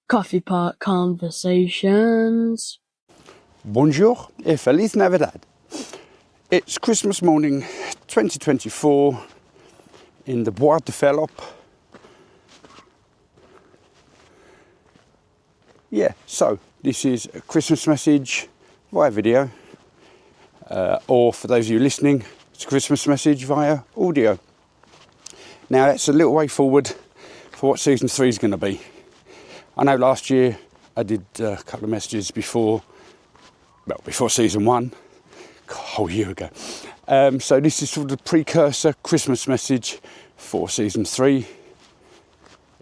Pot Conversations. Bonjour et Feliz Navidad. It's Christmas morning 2024 in the Bois de Felop. Yeah, so this is a Christmas message via video, or for those of you listening, it's a Christmas message via audio. Now that's a little way forward for what season 3 is going to be. I know last year I did a couple of messages before season 1, a whole year ago. So this is sort of the precursor Christmas message for season 3.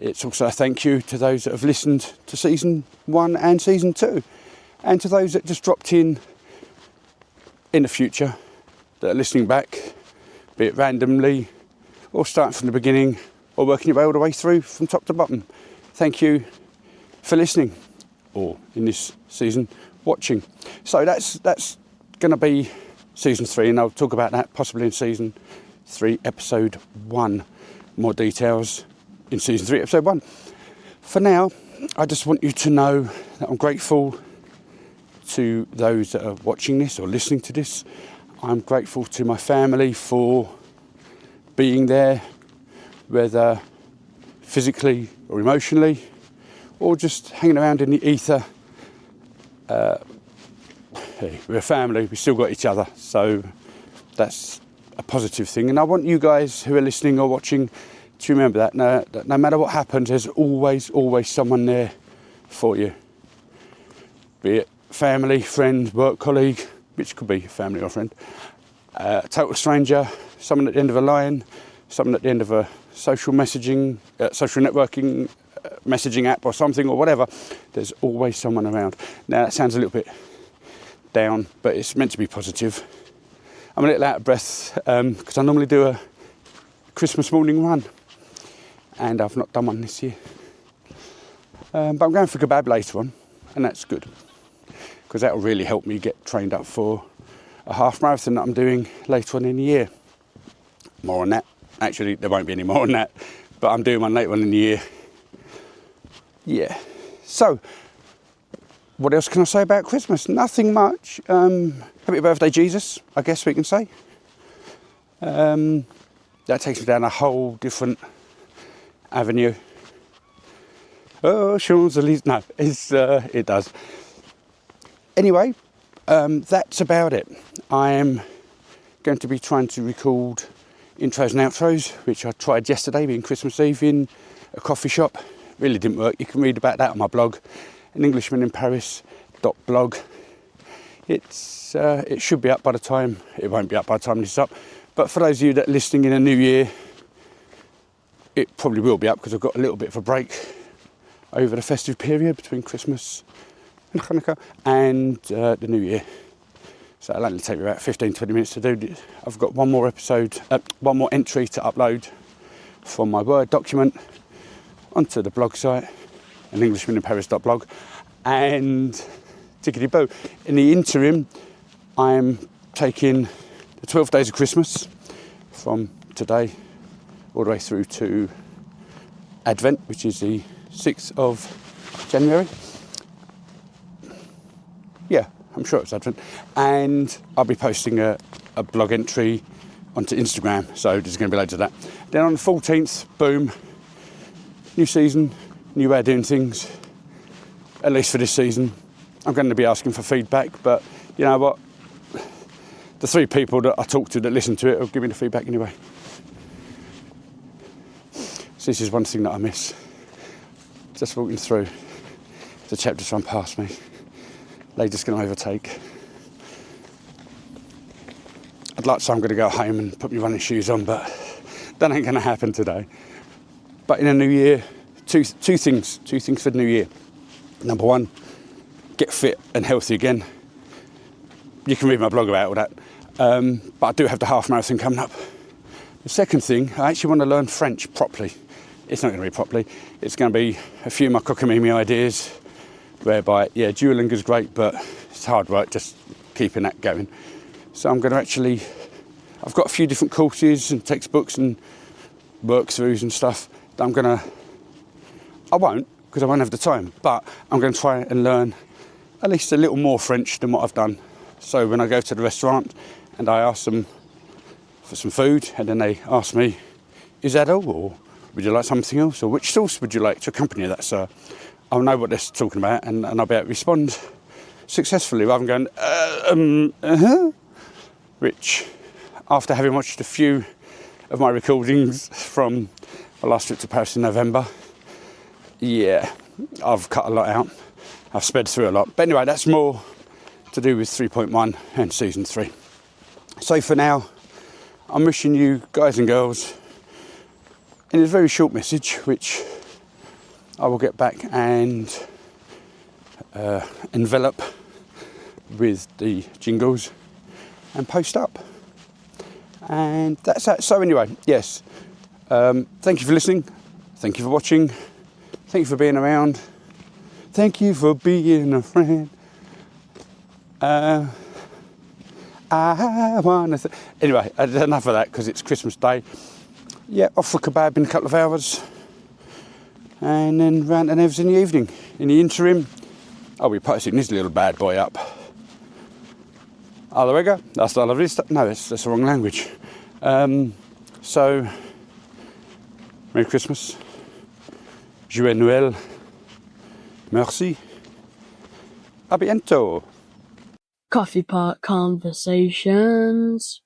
It's also a thank you to those that have listened to season 1 and season 2, and to those that just dropped in the future, that are listening back, be it randomly or starting from the beginning or working your way all the way through from top to bottom. Thank you for listening, or in this season, watching. So that's going to be season 3, and I'll talk about that possibly in season 3, episode 1. More details in season 3, episode 1. For now, I just want you to know that I'm grateful to those that are watching this or listening to this. I'm grateful to my family for being there, whether physically or emotionally, or just hanging around in the ether. Hey, we're a family, we've still got each other, so that's a positive thing. And I want you guys who are listening or watching to remember that no matter what happens, there's always someone there for you. Be it family, friend, work colleague, which could be family or friend, total stranger, someone at the end of a line, someone at the end of a social networking messaging app or something or whatever. There's always someone around. Now that sounds a little bit down, but it's meant to be positive. I'm a little out of breath because I normally do a Christmas morning run, and I've not done one this year. But I'm going for kebab later on, and that's good, because that will really help me get trained up for a half marathon that I'm doing later on in the year. More on that. Actually, there won't be any more on that, but I'm doing one later on in the year. Yeah. So, what else can I say about Christmas? Nothing much. Happy birthday, Jesus, I guess we can say. That takes me down a whole different avenue. Oh, Champs-Élysées. No, it does. Anyway, that's about it. I am going to be trying to record intros and outros, which I tried yesterday, being Christmas Eve, in a coffee shop. Really didn't work. You can read about that on my blog, An Englishman in Paris.blog. It should be up by the time, it won't be up by the time this is up, but for those of you that are listening in a new year, it probably will be up, because I've got a little bit of a break over the festive period between Christmas and Hanukkah and the new year. So it'll only take me about 15-20 minutes to do. I've got one more entry to upload from my Word document onto the blog site, An Englishman in Paris.blog, and tickety-boo. In the interim, I'm taking the 12 days of Christmas from today all the way through to Advent, which is the 6th of January. Yeah, I'm sure it's Advent. And I'll be posting a blog entry onto Instagram, so there's going to be loads of that. Then on the 14th, boom, new season, new way of doing things, at least for this season. I'm going to be asking for feedback, but you know what? The 3 people that I talk to that listen to it will give me the feedback anyway. So this is one thing that I miss. Just walking through, the chap just run past me. Lady's going to overtake. I'd like to say I'm going to go home and put my running shoes on, but that ain't going to happen today. But in a new year, two things for the new year. Number 1, get fit and healthy again. You can read my blog about all that. But I do have the half marathon coming up. The second thing, I actually want to learn French properly. It's not going to be properly. It's going to be a few of my cockamamie ideas, whereby, yeah, Duolingo's great, but it's hard work just keeping that going. So I'm going to I've got a few different courses and textbooks and work-throughs and stuff that I won't, because I won't have the time. But I'm going to try and learn at least a little more French than what I've done. So when I go to the restaurant and I ask them for some food, and then they ask me, is that all, or would you like something else, or which sauce would you like to accompany that, sir? I'll know what they're talking about, and I'll be able to respond successfully rather than going, which, after having watched a few of my recordings from my last trip to Paris in November, yeah, I've cut a lot out. I've sped through a lot. But anyway, that's more to do with 3.1 and season 3. So for now, I'm wishing you guys and girls, in a very short message, which I will get back and envelop with the jingles and post up. And that's that. So anyway, yes, thank you for listening. Thank you for watching. Thank you for being around. Thank you for being a friend. I wanna anyway, enough of that, because it's Christmas Day. Yeah, off for kebab in a couple of hours, and then rant and evs in the evening. In the interim, I'll be posting this little bad boy up. Luego, hasta la vista. No, that's the wrong language. So, Merry Christmas, Joyeux Noël, merci, à bientôt. Coffee Pot Conversations.